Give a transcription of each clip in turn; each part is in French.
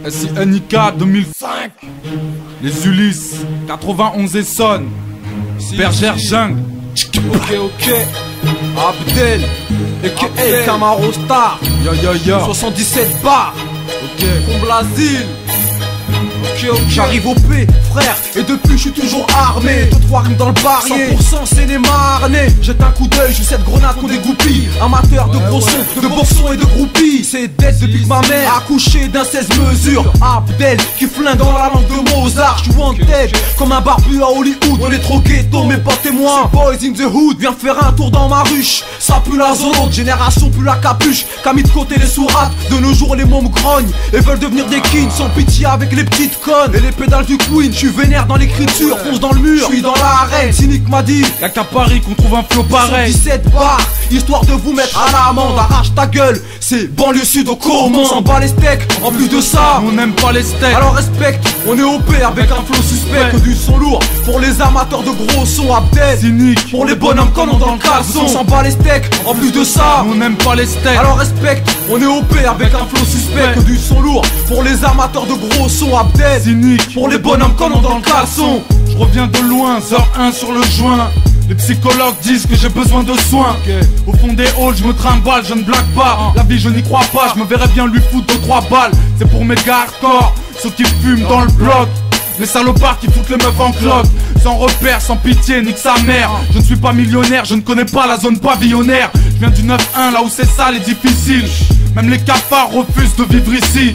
SINIK 2005. Les Ulysses 91 Essonne. Bergère Jungle. Ok. Abdel a.k.a. Camaro Star. Yo 77 bars. Ok. Comble l'asile. Ok. J'arrive au P, frère, et depuis je suis toujours armé. 2-3 rimes dans le barrier, 100% c'est les marnais. Jette un coup d'œil, je cette grenade qu'on dégoupille. Amateur de gros sons, de boxons et de groupies. C'est dead depuis que ma mère a accouché d'un 16 mesures. Abdel qui flingue dans la langue de Mozart. Je suis wanted comme un barbu à Hollywood. On est trop ghetto, mais pas témoin. Boys in the hood, viens faire un tour dans ma ruche. Ça pue la zone, autre génération pue la capuche. Qu'a mis de côté les sourates, de nos jours les mômes grognent et veulent devenir des kings sans pitié avec les petites connes et les pédales du Queen. Je suis vénère dans l'écriture, fonce dans le mur, je suis dans l'arène. Cynique m'a dit, y'a qu'à Paris qu'on trouve un flow pareil. 17 bars, histoire de vous mettre à l'amende. Arrache ta gueule, c'est banlieue sud au Comont. On s'en bat les steaks, en plus de ça On n'aime pas les steaks. alors respecte, on est OP avec un flow suspect. Que du son lourd, pour les amateurs de gros sons. Abdel, Cynique. pour les bonhommes qu'on a dans le caleçon. On s'en bat les steaks, en plus de ça On n'aime pas les steaks. alors respecte, on est OP avec un flow suspect. Que du son lourd, pour les amateurs de gros sons. Abdel, Cynique. pour les bonhommes qu'on a dans le caleçon. Je reviens de loin, heure 1 sur le joint. Les psychologues disent que j'ai besoin de soins. Au fond des halls, je me trimballe, je ne blague pas. La vie, je n'y crois pas, je me verrais bien lui foutre 2-3 balles. C'est pour mes gars hardcore, ceux qui fument dans le bloc. Les salopards qui foutent les meufs en cloque. Sans repère, sans pitié, nique sa mère. Je ne suis pas millionnaire, je ne connais pas la zone pavillonnaire. Je viens du 9-1, là où c'est sale et difficile. Même les cafards refusent de vivre ici.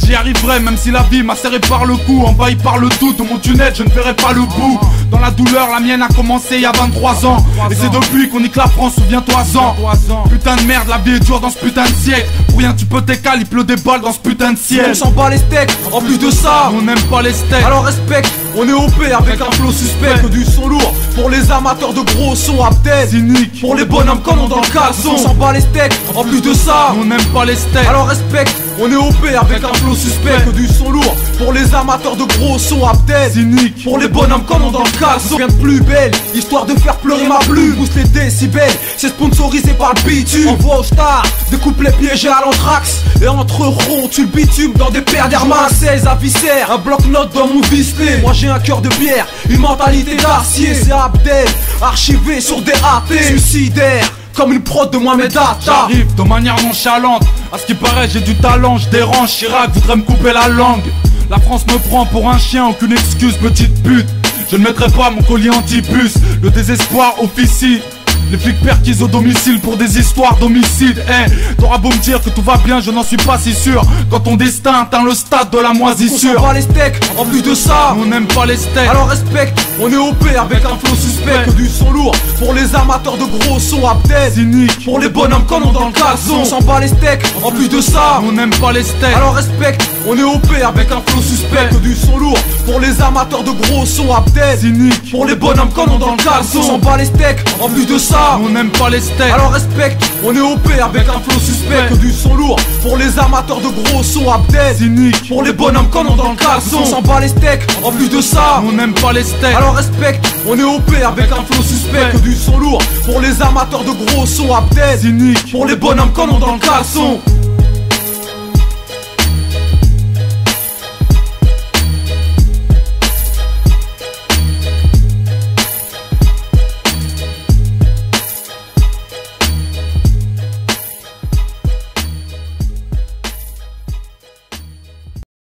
J'y arriverai même si la vie m'a serré par le cou. Envahi par le doute, de mon tunnel je ne verrai pas le bout. Dans la douleur, la mienne a commencé il y a 23 ans. Et c'est depuis qu'on nique la France, souviens-toi-en. Putain de merde, la vie est dure dans ce putain de siècle. Pour rien tu peux t'écaler, il pleut des balles dans ce putain de On ciel. s'en bat les steaks, en plus de ça On n'aime pas les steaks. alors respecte, on est OP avec un flow suspect. Que du son lourd, pour les amateurs de gros sons. Abdel, Cynique. pour les bonhommes qu'on a dans le caleçon. On s'en bat les steaks, en plus de ça On n'aime pas les steaks. alors respecte, on est OP avec un flow suspect. Que du son lourd, pour les amateurs de gros sons. Abdel, Cynique. pour les bonhommes qu'on a dans le caleçon. Rien de plus belle, histoire de faire pleurer ma plume. Pousse les décibels, c'est sponsorisé par le bitume. Envoie aux stars, découpe les piégés à l'anthrax. Et entre ronds, tu le bitume dans des paires d'air 16 à viscère. Un bloc-notes dans mon visté. Moi j'ai un cœur de pierre, une mentalité d'acier. C'est Abdel, archivé sur des AT. Suicidaire, comme une prod de Mohamed Atta. J'arrive de manière nonchalante. À ce qui paraît j'ai du talent, je dérange. Chirac voudrait me couper la langue. La France me prend pour un chien, aucune excuse petite pute. Je ne mettrai pas mon collier anti-puce. Le désespoir officie. Les flics perquis au domicile pour des histoires d'homicide. T'auras beau me dire que tout va bien, je n'en suis pas si sûr. Quand ton destin atteint le stade de la On moisissure. s'en bat les steaks, en plus de ça On n'aime pas les steaks. alors respecte, on est OP avec un flow suspect. Que du son lourd, pour les amateurs de gros sons. Abdel, Cynique. pour les bonhommes qu'on a dans le caleçon. On s'en bat les steaks, en plus de ça On n'aime pas les steaks. alors respecte, on est OP avec un flow suspect. Que du son lourd, pour les amateurs de gros sons. Abdel, Cynique. pour les bonhommes qu'on a dans le caleçon. On s'en bat les steaks, en plus de ça On n'aime pas les steaks. alors respecte, on est OP avec un flow suspect. Que du son lourd, pour les amateurs de gros sons. Abdel, Cynique. pour les bonhommes qu'on a dans le caleçon. On s'en bat les steaks, en plus de ça On n'aime pas les steaks. alors respecte, on est OP avec un flow suspect. Que du son lourd, pour les amateurs de gros sons. Abdel, Cynique. pour les bonhommes qu'on a dans le caleçon.